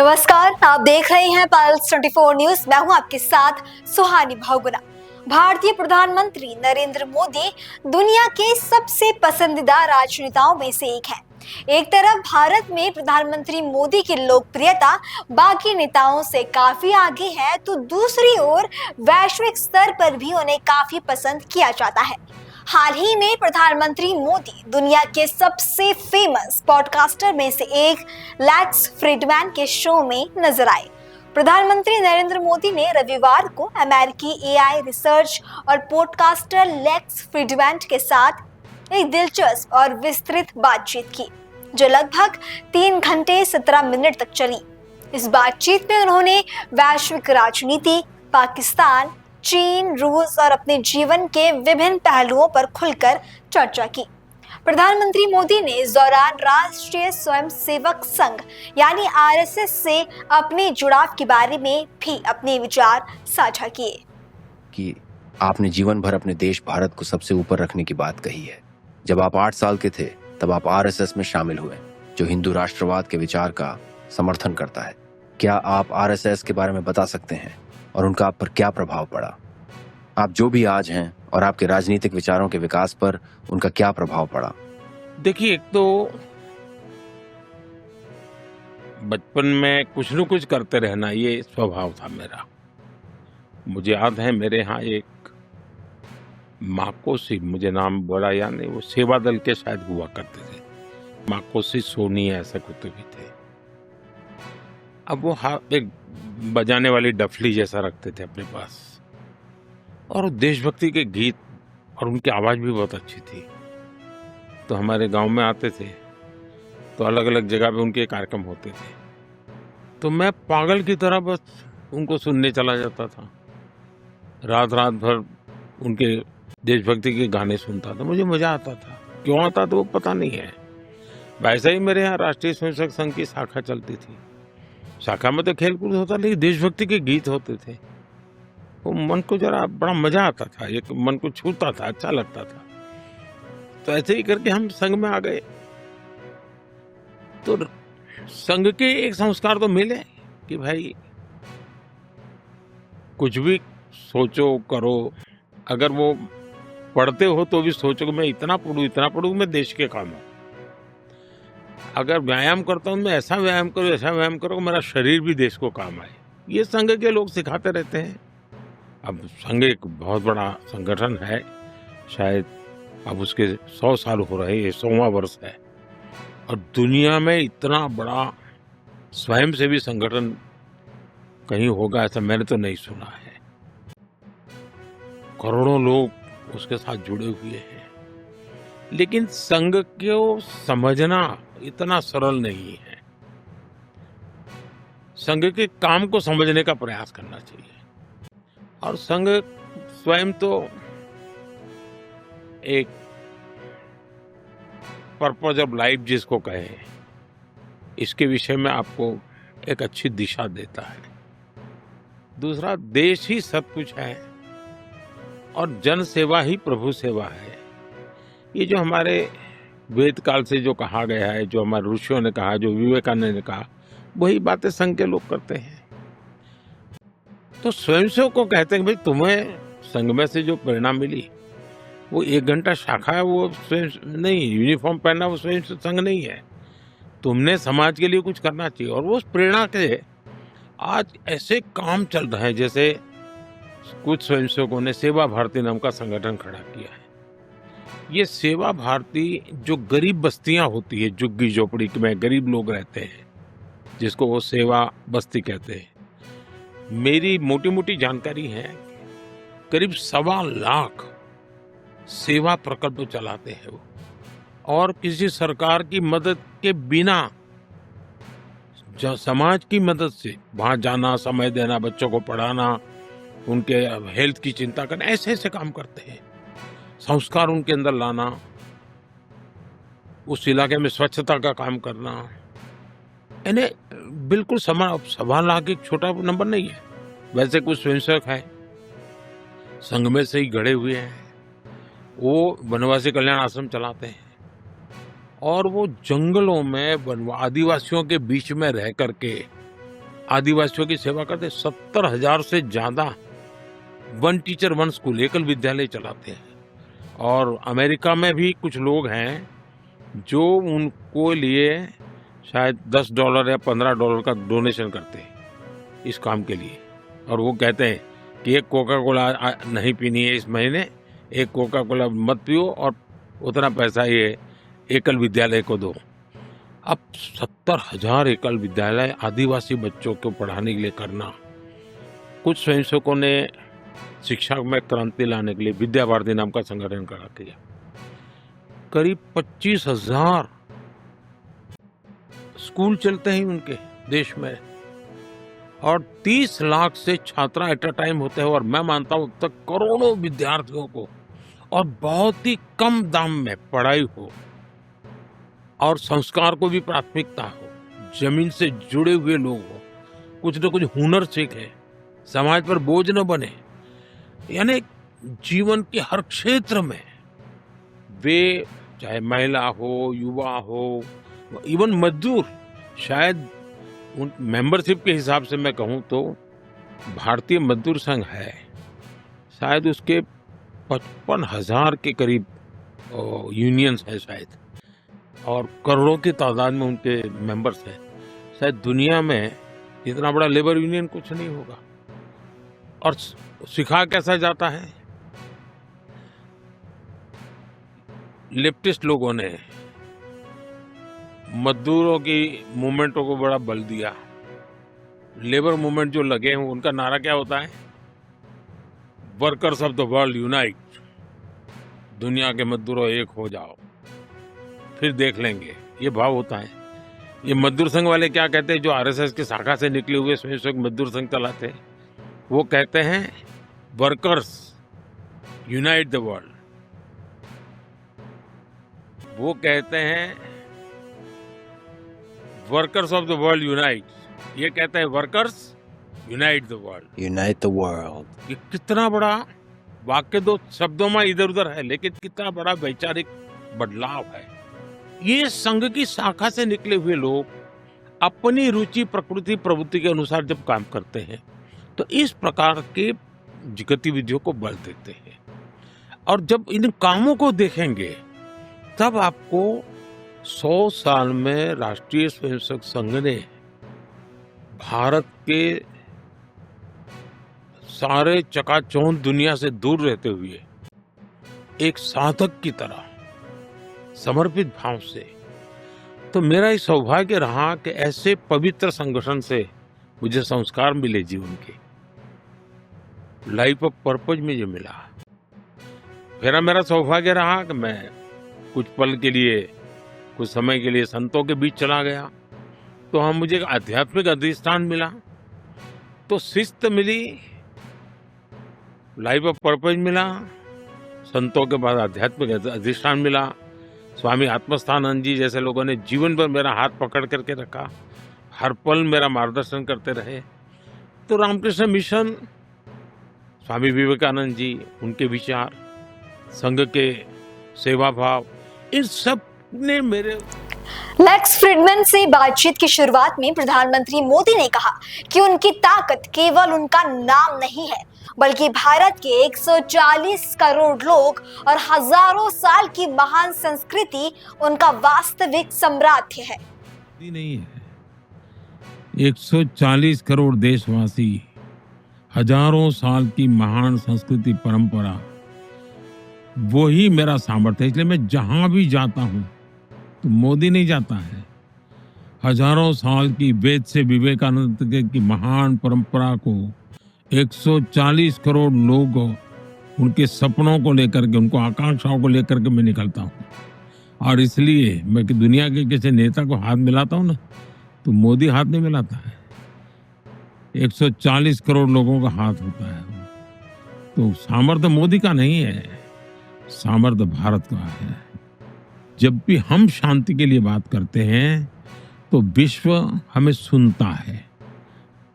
नमस्कार, आप देख रहे हैं पल्स 24 न्यूज। मैं हूं आपके साथ सुहानी बहुगुना। भारतीय प्रधानमंत्री नरेंद्र मोदी दुनिया के सबसे पसंदीदा राजनेताओं में से एक हैं। एक तरफ भारत में प्रधानमंत्री मोदी की लोकप्रियता बाकी नेताओं से काफी आगे है, तो दूसरी ओर वैश्विक स्तर पर भी उन्हें काफी पसंद किया जाता है। हाल ही में प्रधानमंत्री मोदी दुनिया के सबसे फेमस पॉडकास्टर में से एक लेक्स फ्रीडमैन के शो में नजर आए। प्रधानमंत्री नरेंद्र मोदी ने रविवार को अमेरिकी एआई रिसर्च और पॉडकास्टर लेक्स फ्रीडमैन के साथ एक दिलचस्प और विस्तृत बातचीत की, जो लगभग 3 घंटे 17 मिनट तक चली। इस बातचीत में उन्होंने वैश्विक राजनीति, पाकिस्तान, चीन, रूस और अपने जीवन के विभिन्न पहलुओं पर खुलकर चर्चा की। प्रधानमंत्री मोदी ने इस दौरान राष्ट्रीय स्वयंसेवक संघ यानी आरएसएस से अपने जुड़ाव के बारे में भी अपने विचार साझा किए। कि आपने जीवन भर अपने देश भारत को सबसे ऊपर रखने की बात कही है। जब आप 8 साल के थे तब आप आरएसएस में शामिल हुए, जो हिंदू राष्ट्रवाद के विचार का समर्थन करता है। क्या आप आरएसएस के बारे में बता सकते हैं और उनका आप पर क्या प्रभाव पड़ा? आप जो भी आज हैं और आपके राजनीतिक विचारों के विकास पर उनका क्या प्रभाव पड़ा? देखिए, एक तो बचपन में कुछ न कुछ करते रहना ये स्वभाव था मेरा। मुझे याद है मेरे यहाँ एक माकोसी, मुझे नाम बड़ा याद नहीं, वो सेवा दल के शायद हुआ करते थे, माकोसी सोनी ऐसे कुछ भी थे। अब वो एक बजाने वाली डफली जैसा रखते थे अपने पास, और देशभक्ति के गीत और उनकी आवाज़ भी बहुत अच्छी थी। तो हमारे गांव में आते थे तो अलग अलग जगह पे उनके कार्यक्रम होते थे, तो मैं पागल की तरह बस उनको सुनने चला जाता था। रात रात भर उनके देशभक्ति के गाने सुनता था, मुझे मज़ा आता था। क्यों आता था वो पता नहीं है। वैसे ही मेरे यहाँ राष्ट्रीय स्वयंसेवक संघ की शाखा चलती थी। शाखा में तो खेलकूद होता, लेकिन देशभक्ति के गीत होते थे। वो मन को जरा बड़ा मजा आता था, एक मन को छूता था, अच्छा लगता था। तो ऐसे ही करके हम संघ में आ गए। तो संघ के एक संस्कार तो मिले कि भाई कुछ भी सोचो करो, अगर वो पढ़ते हो तो भी सोचो कि मैं इतना पढ़ूं मैं देश के काम है। अगर व्यायाम करता हूँ मैं ऐसा व्यायाम करो मेरा शरीर भी देश को काम आए। ये संघ के लोग सिखाते रहते हैं। अब संघ एक बहुत बड़ा संगठन है, शायद अब उसके 100 साल हो रहे, ये 100वां वर्ष है। और दुनिया में इतना बड़ा स्वयंसेवी संगठन कहीं होगा ऐसा मैंने तो नहीं सुना है। करोड़ों लोग उसके साथ जुड़े हुए हैं, लेकिन संघ को समझना इतना सरल नहीं है। संघ के काम को समझने का प्रयास करना चाहिए। और संघ स्वयं तो एक पर्पज ऑफ लाइफ जिसको कहे, इसके विषय में आपको एक अच्छी दिशा देता है। दूसरा, देश ही सब कुछ है और जन सेवा ही प्रभु सेवा है। ये जो हमारे वेद काल से जो कहा गया है, जो हमारे ऋषियों ने कहा, जो विवेकानंद ने कहा, वही बातें संघ के लोग करते हैं। तो स्वयंसेवक को कहते हैं भाई तुम्हें संघ में से जो प्रेरणा मिली वो 1 घंटा शाखा है, वो स्वयं नहीं, यूनिफॉर्म पहनना वो स्वयं संघ नहीं है। तुमने समाज के लिए कुछ करना चाहिए। और वो प्रेरणा के आज ऐसे काम चल रहे हैं, जैसे कुछ स्वयंसेवकों ने सेवा भारती नाम का संगठन खड़ा किया है। ये सेवा भारती जो गरीब बस्तियां होती है, झुग्गी झोपड़ी में गरीब लोग रहते हैं, जिसको वो सेवा बस्ती कहते हैं। मेरी मोटी मोटी जानकारी है, करीब 1.25 लाख सेवा प्रकल्प चलाते हैं वो, और किसी सरकार की मदद के बिना समाज की मदद से वहां जाना, समय देना, बच्चों को पढ़ाना, उनके हेल्थ की चिंता करना, ऐसे ऐसे काम करते हैं। संस्कार उनके अंदर लाना, उस इलाके में स्वच्छता का काम करना, यानी बिल्कुल 1.25 लाख एक छोटा नंबर नहीं है। वैसे कुछ स्वयंसेवक है संघ में से ही गढ़े हुए हैं, वो वनवासी कल्याण आश्रम चलाते हैं, और वो जंगलों में आदिवासियों के बीच में रह करके आदिवासियों की सेवा करते, 70,000 से ज्यादा वन टीचर वन स्कूल एकल विद्यालय चलाते हैं। और अमेरिका में भी कुछ लोग हैं जो उनको लिए शायद $10 या $15 का डोनेशन करते हैं इस काम के लिए। और वो कहते हैं कि एक कोका कोला नहीं पीनी है इस महीने, एक कोका कोला मत पियो और उतना पैसा ये एकल विद्यालय को दो। अब 70,000 एकल विद्यालय आदिवासी बच्चों को पढ़ाने के लिए करना। कुछ स्वयंसेवकों ने शिक्षा में क्रांति लाने के लिए विद्या भारती नाम का संगठन खड़ा किया। करीब 25,000 स्कूल चलते हैं उनके देश में और 30 लाख से छात्रा एट अ टाइम होते हैं। और मैं मानता हूं अब तक करोड़ों विद्यार्थियों को और बहुत ही कम दाम में पढ़ाई हो और संस्कार को भी प्राथमिकता हो, जमीन से जुड़े हुए लोग हो, कुछ न कुछ हुनर सीखे, समाज पर बोझ न बने। यानी जीवन के हर क्षेत्र में वे, चाहे महिला हो, युवा हो, इवन मजदूर, शायद उन मेंबरशिप के हिसाब से मैं कहूं तो भारतीय मजदूर संघ है, शायद उसके 55,000 के करीब यूनियंस है शायद, और करोड़ों की तादाद में उनके मेंबर्स हैं। शायद दुनिया में इतना बड़ा लेबर यूनियन कुछ नहीं होगा। और सिखा कैसा जाता है, लेफ्टिस्ट लोगों ने मजदूरों की मूवमेंटों को बड़ा बल दिया। लेबर मूवमेंट जो लगे हैं उनका नारा क्या होता है, workers of the world unite, दुनिया के मजदूरों एक हो जाओ फिर देख लेंगे, ये भाव होता है। ये मजदूर संघ वाले क्या कहते हैं, जो आरएसएस की शाखा से निकले हुए स्वयंसेवक मजदूर संघ चलाते हैं, वो कहते हैं वर्कर्स यूनाइट द वर्ल्ड। वो कहते हैं workers of the world unite, ये कहते हैं workers unite the world. Unite the world. ये कितना बड़ा वाक्य, दो शब्दों में इधर उधर है, लेकिन कितना बड़ा वैचारिक बदलाव है। ये संघ की शाखा से निकले हुए लोग अपनी रुचि, प्रकृति, प्रवृत्ति के अनुसार जब काम करते हैं तो इस प्रकार के गतिविधियों को बल देते हैं। और जब इन कामों को देखेंगे तब आपको 100 साल में राष्ट्रीय स्वयंसेवक संघ ने भारत के सारे चकाचौंध दुनिया से दूर रहते हुए एक साधक की तरह समर्पित भाव से, तो मेरा ही सौभाग्य रहा कि ऐसे पवित्र संगठन से मुझे संस्कार मिले जीवन के, लाइफ ऑफ पर्पज में जो मिला। फिर मेरा सौभाग्य रहा कि मैं कुछ पल के लिए, कुछ समय के लिए संतों के बीच चला गया, तो हम मुझे एक आध्यात्मिक अधिष्ठान मिला, तो शिस्त मिली, लाइफ ऑफ पर्पज मिला, संतों के बाद आध्यात्मिक अधिष्ठान मिला। स्वामी आत्मस्थानंद जी जैसे लोगों ने जीवन भर मेरा हाथ पकड़ करके रखा, हर पल मेरा मार्गदर्शन करते रहे। तो रामकृष्ण मिशन, स्वामी विवेकानंद जी, उनके विचार, संघ के सेवा भाव, इन सब ने मेरे। लेक्स फ्रीडमैन से बातचीत की शुरुआत में प्रधानमंत्री मोदी ने कहा कि उनकी ताकत केवल उनका नाम नहीं है, बल्कि भारत के 140 करोड़ लोग और हजारों साल की महान संस्कृति उनका वास्तविक साम्राज्य है। नहीं है, 140 करोड़ देशवासी, हजारों साल की महान संस्कृति परंपरा, वो ही मेरा सामर्थ्य है। इसलिए मैं जहां भी जाता हूं तो मोदी नहीं जाता है। हजारों साल की वेद से विवेकानंद की महान परंपरा को 140 करोड़ लोग उनके सपनों को लेकर के, उनको आकांक्षाओं को लेकर के मैं निकलता हूँ। और इसलिए मैं कि दुनिया के किसी नेता को हाथ मिलाता हूँ ना, तो मोदी हाथ नहीं मिलाता है, 140 करोड़ लोगों का हाथ होता है। तो सामर्थ्य मोदी का नहीं है, सामर्थ्य भारत का है। जब भी हम शांति के लिए बात करते हैं तो विश्व हमें सुनता है,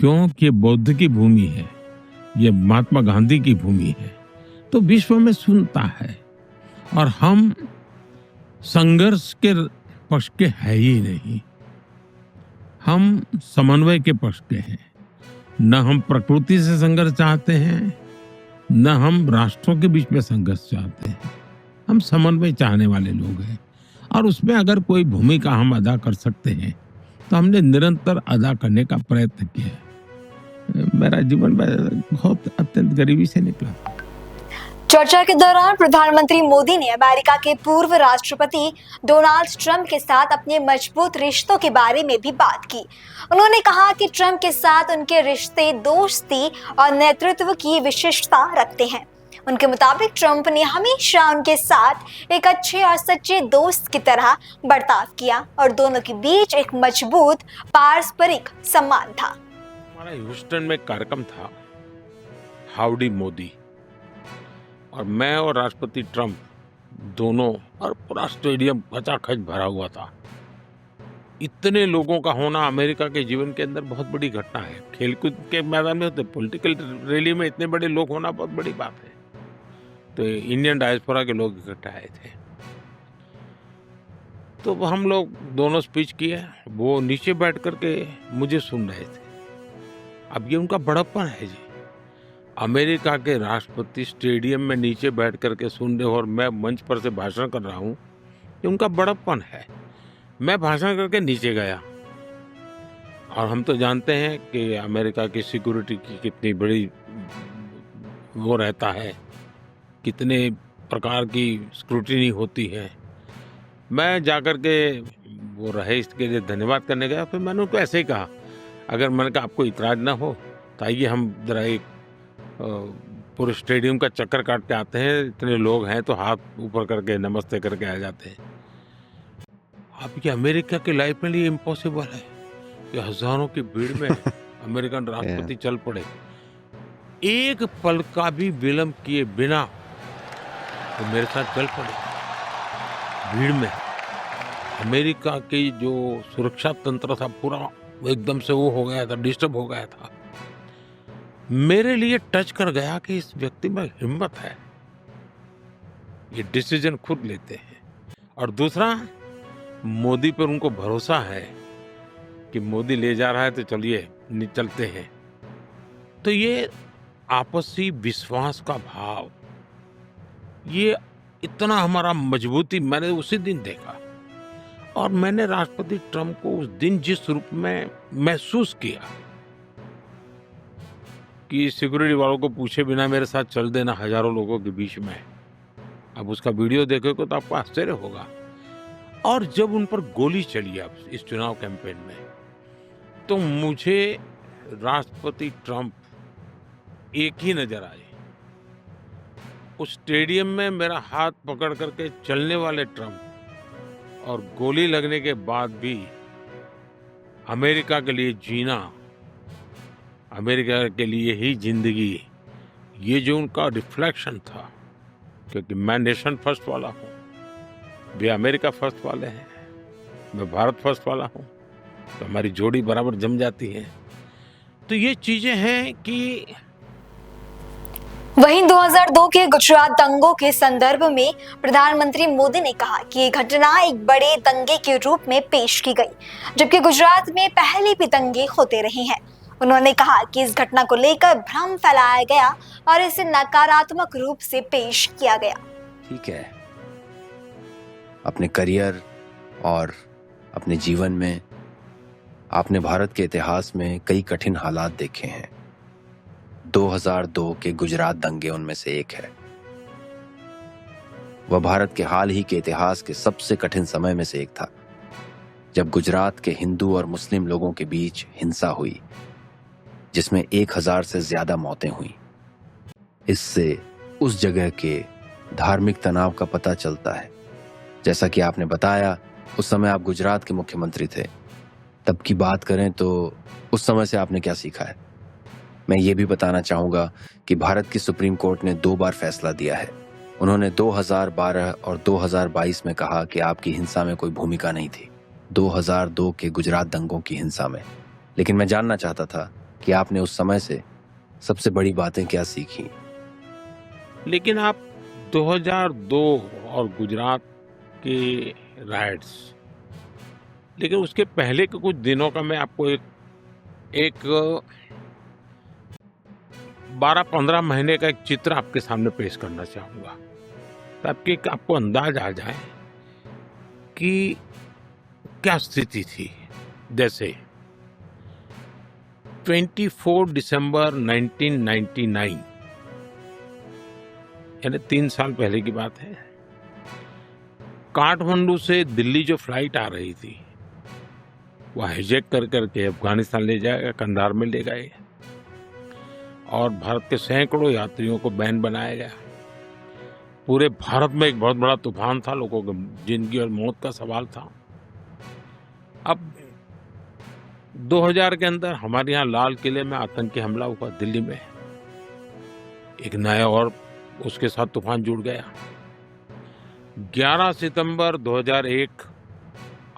क्योंकि बुद्ध की भूमि है, ये महात्मा गांधी की भूमि है, तो विश्व में सुनता है। और हम संघर्ष के पक्ष के है ही नहीं, हम समन्वय के पक्ष के हैं। न हम प्रकृति से संघर्ष चाहते हैं, न हम राष्ट्रों के बीच में संघर्ष चाहते हैं। हम समन्वय चाहने वाले लोग हैं और उसमें अगर कोई भूमिका हम अदा कर सकते हैं तो हमने निरंतर अदा करने का प्रयत्न किया है। मेरा जीवन बहुत अत्यंत गरीबी से निकला। चर्चा के दौरान प्रधानमंत्री मोदी ने अमेरिका के पूर्व राष्ट्रपति डोनाल्ड ट्रंप के साथ अपने मजबूत रिश्तों के बारे में भी बात की। उन्होंने कहा कि ट्रंप के साथ उनके रिश्ते दोस्ती और नेतृत्व की विशिष्टता रखते हैं। उनके मुताबिक ट्रंप ने हमेशा उनके साथ एक अच्छे और सच्चे दोस्त की तरह बर्ताव किया और दोनों के बीच एक मजबूत पारस्परिक सम्मान था। हमारा ह्यूस्टन में कार्यक्रम था, हाउडी मोदी, और मैं और राष्ट्रपति ट्रंप दोनों, और पूरा स्टेडियम खचाखच भरा हुआ था। इतने लोगों का होना अमेरिका के जीवन के अंदर बहुत बड़ी घटना है। खेलकूद के मैदान में होते, पॉलिटिकल रैली में इतने बड़े लोग होना बहुत बड़ी बात है। तो इंडियन डायस्पोरा के लोग इकट्ठे आए थे, तो हम लोग दोनों स्पीच किए। वो नीचे बैठ करके मुझे सुन रहे थे। अब ये उनका बड़प्पन है जी। अमेरिका के राष्ट्रपति स्टेडियम में नीचे बैठ करके सुन रहे हो और मैं मंच पर से भाषण कर रहा हूँ, ये उनका बड़प्पन है। मैं भाषण करके नीचे गया, और हम तो जानते हैं कि अमेरिका की सिक्योरिटी की कितनी बड़ी वो रहता है, कितने प्रकार की स्क्रूटिनी होती है। मैं जाकर के वो रहे इसके लिए धन्यवाद करने गया। फिर मैंने उनको ऐसे ही कहा, अगर मैंने कहा आपको इतराज ना हो तो आइए हम जरा एक पूरे स्टेडियम का चक्कर काट के आते हैं। इतने लोग हैं तो हाथ ऊपर करके नमस्ते करके आ जाते हैं। अब ये अमेरिका की लाइफ में ये इम्पॉसिबल है कि हजारों की भीड़ में अमेरिकन राष्ट्रपति चल पड़े, एक पल का भी विलंब किए बिना तो मेरे साथ चल पड़े भीड़ में। अमेरिका की जो सुरक्षा तंत्र था पूरा एकदम से वो हो गया था, डिस्टर्ब हो गया था। मेरे लिए टच कर गया कि इस व्यक्ति में हिम्मत है, ये डिसीजन खुद लेते हैं। और दूसरा, मोदी पर उनको भरोसा है कि मोदी ले जा रहा है तो चलिए चलते हैं। तो ये आपसी विश्वास का भाव, ये इतना हमारा मजबूती मैंने उसी दिन देखा। और मैंने राष्ट्रपति ट्रंप को उस दिन जिस रूप में महसूस किया कि सिक्योरिटी वालों को पूछे बिना मेरे साथ चल देना हजारों लोगों के बीच में, अब उसका वीडियो देखोगे तो आपको आश्चर्य होगा। और जब उन पर गोली चली अब इस चुनाव कैंपेन में, तो मुझे राष्ट्रपति ट्रंप एक ही नजर आए। उस स्टेडियम में मेरा हाथ पकड़ करके चलने वाले ट्रंप, और गोली लगने के बाद भी अमेरिका के लिए जीना, अमेरिका के लिए ही जिंदगी, ये जो उनका रिफ्लेक्शन था, क्योंकि मैं नेशन फर्स्ट वाला हूँ, वे अमेरिका फर्स्ट वाले हैं, मैं भारत फर्स्ट वाला हूँ, तो हमारी जोड़ी बराबर जम जाती है। तो ये चीजें हैं कि वहीं 2002 के गुजरात दंगों के संदर्भ में प्रधानमंत्री मोदी ने कहा कि ये घटना एक बड़े दंगे के रूप में पेश की गई, जबकि गुजरात में पहले भी दंगे होते रहे हैं। उन्होंने कहा कि इस घटना को लेकर भ्रम फैलाया गया और इसे नकारात्मक रूप से पेश किया गया। ठीक है, अपने करियर और अपने जीवन में आपने भारत के इतिहास में कई कठिन हालात देखे हैं। 2002 के गुजरात दंगे उनमें से एक है। वह भारत के हाल ही के इतिहास के सबसे कठिन समय में से एक था, जब गुजरात के हिंदू और मुस्लिम लोगों के बीच हिंसा हुई, जिसमें 1000 से ज्यादा मौतें हुई। इससे उस जगह के धार्मिक तनाव का पता चलता है। जैसा कि आपने बताया, उस समय आप गुजरात के मुख्यमंत्री थे। तब की बात करें तो उस समय से आपने क्या सीखा है? मैं ये भी बताना चाहूंगा कि भारत की सुप्रीम कोर्ट ने 2 बार फैसला दिया है। उन्होंने 2012 और 2022 में कहा कि आपकी हिंसा में कोई भूमिका नहीं थी, 2002 के गुजरात दंगों की हिंसा में। लेकिन मैं जानना चाहता था कि आपने उस समय से सबसे बड़ी बातें क्या सीखी। लेकिन आप 2002 और गुजरात के राइट्स, लेकिन उसके पहले के कुछ दिनों का मैं आपको एक 12-15 महीने का एक चित्र आपके सामने पेश करना चाहूंगा, ताकि आपको अंदाज आ जाए कि क्या स्थिति थी। जैसे 24 दिसंबर 1999, यानी 3 साल पहले की बात है, काठमांडू से दिल्ली जो फ्लाइट आ रही थी वो हाईजैक कर करके अफगानिस्तान ले जाएगा, कंधार में ले गए और भारत के सैकड़ों यात्रियों को बैन बनाया गया। पूरे भारत में एक बहुत बड़ा तूफान था, लोगों की जिंदगी और मौत का सवाल था। अब 2000 के अंदर हमारे यहाँ लाल किले में आतंकी हमला हुआ, दिल्ली में एक नया और उसके साथ तूफान जुड़ गया। 11 सितंबर 2001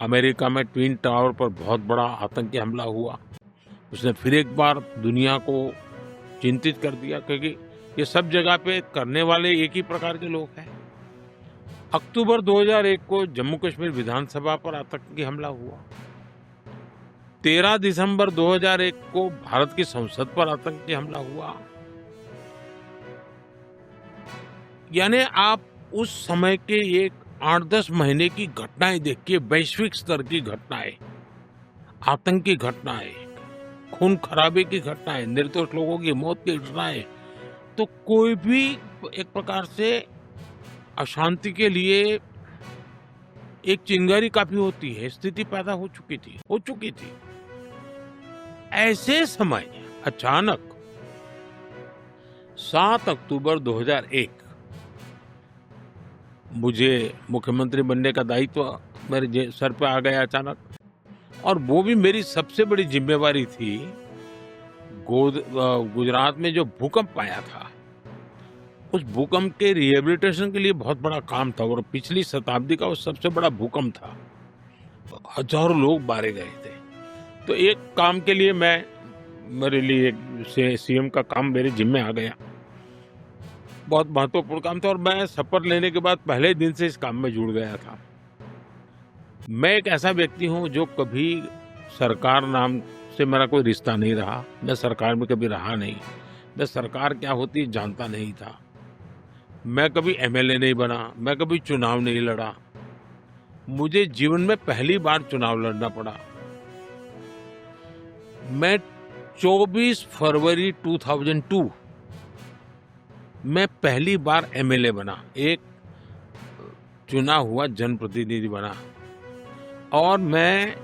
अमेरिका में ट्विन टावर पर बहुत बड़ा आतंकी हमला हुआ। उसने फिर एक बार दुनिया को चिंतित कर दिया, क्योंकि ये सब जगह पे करने वाले एक ही प्रकार के लोग हैं। अक्टूबर 2001 को जम्मू कश्मीर विधानसभा पर आतंकी हमला हुआ। 13 दिसंबर 2001 को भारत की संसद पर आतंकी हमला हुआ। यानी आप उस समय के एक 8-10 महीने की घटनाएं देखिए, वैश्विक स्तर की घटनाएं, आतंकी घटनाएं, खून खराबे की घटनाएं, निर्दोष लोगों की मौत की घटनाएं, तो कोई भी एक प्रकार से अशांति के लिए एक चिंगारी काफी होती है, स्थिति पैदा हो चुकी थी। ऐसे समय अचानक 7 अक्टूबर 2001 मुझे मुख्यमंत्री बनने का दायित्व मेरे सर पे आ गया अचानक, और वो भी मेरी सबसे बड़ी जिम्मेवारी थी। गुजरात में जो भूकंप आया था, उस भूकंप के रिहेबिलिटेशन के लिए बहुत बड़ा काम था, और पिछली शताब्दी का वो सबसे बड़ा भूकंप था। हजारों लोग मारे गए थे। तो एक काम के लिए मेरे लिए सीएम का काम मेरे जिम्मे आ गया। बहुत महत्वपूर्ण काम था, और मैं शपथ लेने के बाद पहले दिन से इस काम में जुड़ गया था। मैं एक ऐसा व्यक्ति हूं जो कभी सरकार नाम से मेरा कोई रिश्ता नहीं रहा। मैं सरकार में कभी रहा नहीं। मैं सरकार क्या होती है जानता नहीं था। मैं कभी एमएलए नहीं बना। मैं कभी चुनाव नहीं लड़ा। मुझे जीवन में पहली बार चुनाव लड़ना पड़ा। मैं 24 फरवरी 2002 मैं पहली बार एमएलए बना, एक चुना हुआ जनप्रतिनिधि बना, और मैं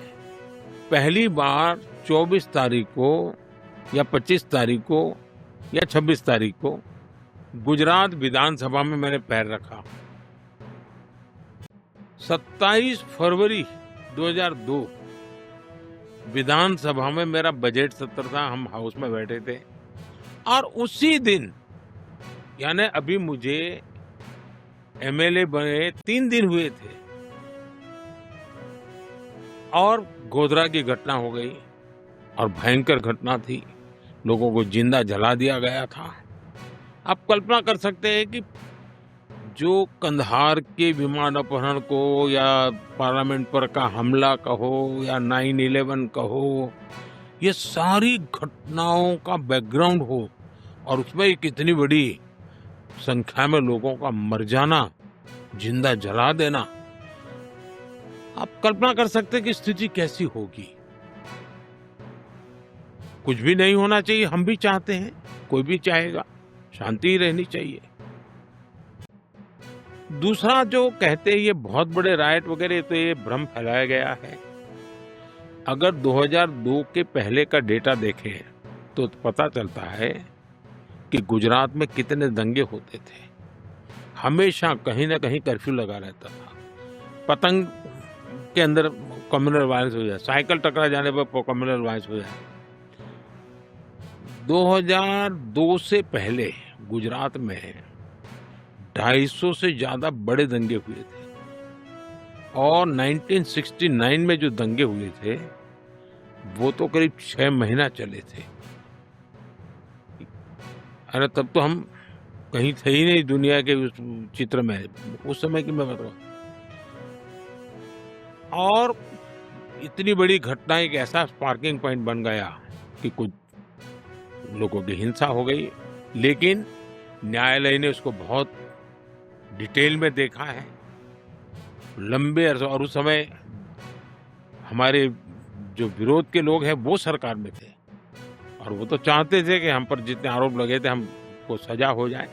पहली बार 24 तारीख को या 25 तारीख को या 26 तारीख को गुजरात विधानसभा में मैंने पैर रखा। 27 फरवरी 2002 विधानसभा में मेरा बजट सत्र था, हम हाउस में बैठे थे, और उसी दिन यानी अभी मुझे एमएलए बने 3 दिन हुए थे, और गोधरा की घटना हो गई, और भयंकर घटना थी। लोगों को जिंदा जला दिया गया था। आप कल्पना कर सकते हैं कि जो कंधार के विमान अपहरण को, या पार्लियामेंट पर का हमला कहो, या 9/11 कहो, ये सारी घटनाओं का बैकग्राउंड हो, और उसमें एक इतनी बड़ी संख्या में लोगों का मर जाना, जिंदा जला देना, आप कल्पना कर सकते हैं कि स्थिति कैसी होगी। कुछ भी नहीं होना चाहिए, हम भी चाहते हैं, कोई भी चाहेगा, शांति रहनी चाहिए। दूसरा जो कहते हैं ये बहुत बड़े राइट वगैरह, तो ये भ्रम फैलाया गया है। अगर 2002 के पहले का डेटा देखें तो पता चलता है कि गुजरात में कितने दंगे होते थे। हमेशा कहीं ना कहीं कर्फ्यू लगा रहता था। पतंग के अंदर कम्युनल वायलेंस हो जाए, साइकिल टकरा जाने पर कम्युनल वायलेंस हो जाए। 2002 से पहले गुजरात में 250 से ज्यादा बड़े दंगे हुए थे, और 1969 में जो दंगे हुए थे वो तो करीब 6 महीना चले थे। अरे तब तो हम कहीं थे ही नहीं दुनिया के उस चित्र में, उस समय की मैं बताऊं। और इतनी बड़ी घटना एक ऐसा स्पार्किंग पॉइंट बन गया कि कुछ लोगों की हिंसा हो गई, लेकिन न्यायालय ने उसको बहुत डिटेल में देखा है, लंबे अरसे, और उस समय हमारे जो विरोध के लोग हैं वो सरकार में थे और वो तो चाहते थे कि हम पर जितने आरोप लगे थे हमको सजा हो जाए,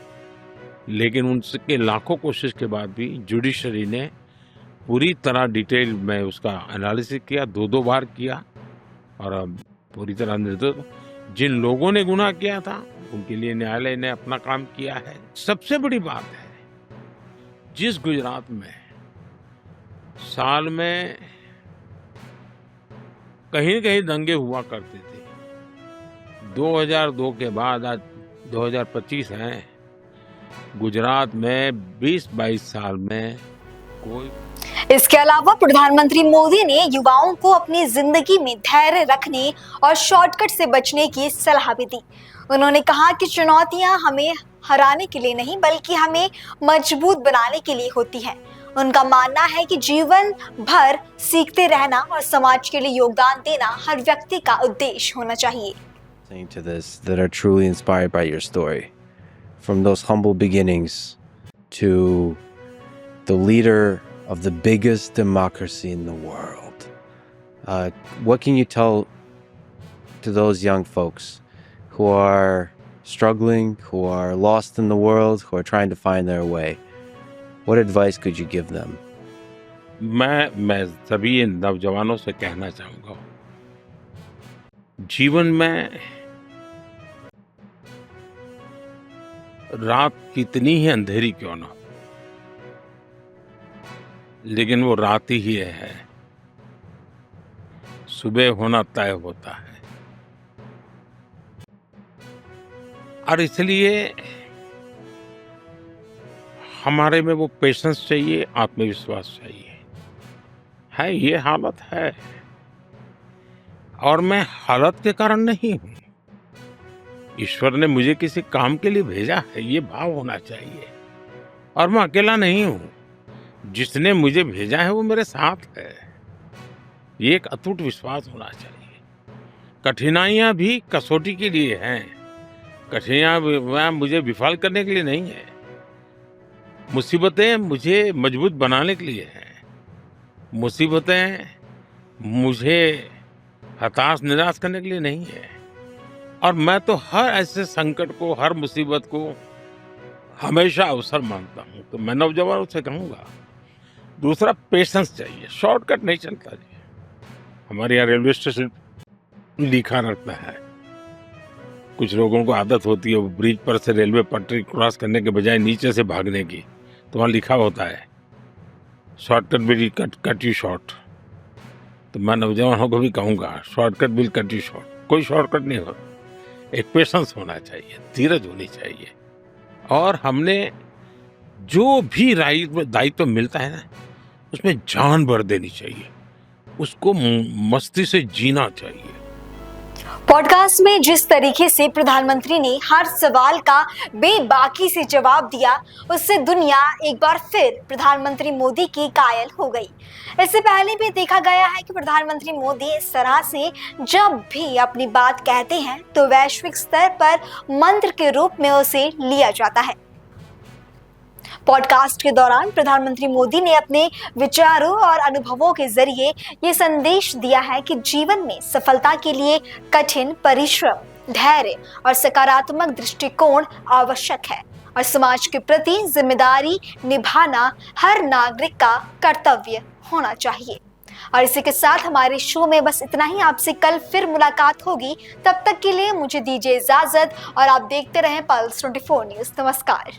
लेकिन उनके लाखों कोशिश के बाद भी जुडिशरी ने पूरी तरह डिटेल में उसका एनालिसिस किया, 2-2 बार किया और अब पूरी तरह निर्दोष। जिन लोगों ने गुनाह किया था उनके लिए न्यायालय ने अपना काम किया है। सबसे बड़ी बात है, जिस गुजरात में साल में कहीं न कहीं दंगे हुआ करते थे, 2002 के बाद आज 2025 है, गुजरात में 20-22 साल में कोई। इसके अलावा प्रधानमंत्री मोदी ने युवाओं को अपनी जिंदगी में धैर्य रखने और शॉर्टकट से बचने की सलाह भी दी। उन्होंने कहा कि चुनौतियां हमें हराने के लिए नहीं बल्कि हमें मजबूत बनाने के लिए होती हैं। उनका मानना है कि जीवन भर सीखते रहना और समाज के लिए योगदान देना हर व्यक्ति का उद्देश्य होना चाहिए। To this that are truly inspired by your story, from those humble beginnings to the leader of the biggest democracy in the world. What can you tell to those young folks who are struggling, who are lost in the world, who are trying to find their way? What advice could you give them? मैं सभी नौजवानों से कहना चाहूंगा, जीवन में रात कितनी ही अंधेरी क्यों ना, लेकिन वो रात ही है, सुबह होना तय होता है। और इसलिए हमारे में वो पेशेंस चाहिए, आत्मविश्वास चाहिए। है ये हालत है और मैं हालत के कारण नहीं हूं, ईश्वर ने मुझे किसी काम के लिए भेजा है, ये भाव होना चाहिए। और मैं अकेला नहीं हूं, जिसने मुझे भेजा है वो मेरे साथ है, ये एक अटूट विश्वास होना चाहिए। कठिनाइयां भी कसौटी के लिए हैं, कठिनाइयां मुझे विफल करने के लिए नहीं है, मुसीबतें मुझे मजबूत बनाने के लिए हैं, मुसीबतें मुझे हताश निराश करने के लिए नहीं है। और मैं तो हर ऐसे संकट को, हर मुसीबत को हमेशा अवसर मानता हूँ। तो मैं नौजवानों से कहूँगा, दूसरा पेशेंस चाहिए, शॉर्टकट नहीं चलता जी। हमारे यहाँ रेलवे स्टेशन लिखा रहता है, कुछ लोगों को आदत होती है वो ब्रिज पर से रेलवे पटरी क्रॉस करने के बजाय नीचे से भागने की, तो वहाँ लिखा होता है shortcut will cut you short. तो मैं नौजवानों को भी कहूँगा, shortcut will cut you short. कोई शॉर्टकट नहीं होता, एक पेशेंस होना चाहिए, धीरज होनी चाहिए। और हमने जो भी दायित्व मिलता है ना, उसमें जान भर देनी चाहिए, उसको मस्ती से जीना चाहिए। पॉडकास्ट में जिस तरीके से प्रधानमंत्री ने हर सवाल का बेबाकी से जवाब दिया, उससे दुनिया एक बार फिर प्रधानमंत्री मोदी की कायल हो गई। इससे पहले भी देखा गया है कि प्रधानमंत्री मोदी इस तरह से जब भी अपनी बात कहते हैं तो वैश्विक स्तर पर मंत्र के रूप में उसे लिया जाता है। पॉडकास्ट के दौरान प्रधानमंत्री मोदी ने अपने विचारों और अनुभवों के जरिए ये संदेश दिया है कि जीवन में सफलता के लिए कठिन परिश्रम, धैर्य और सकारात्मक दृष्टिकोण आवश्यक है और समाज के प्रति जिम्मेदारी निभाना हर नागरिक का कर्तव्य होना चाहिए। और इसी के साथ हमारे शो में बस इतना ही। आपसे कल फिर मुलाकात होगी, तब तक के लिए मुझे दीजिए इजाजत और आप देखते रहें पल्स 24 न्यूज। नमस्कार।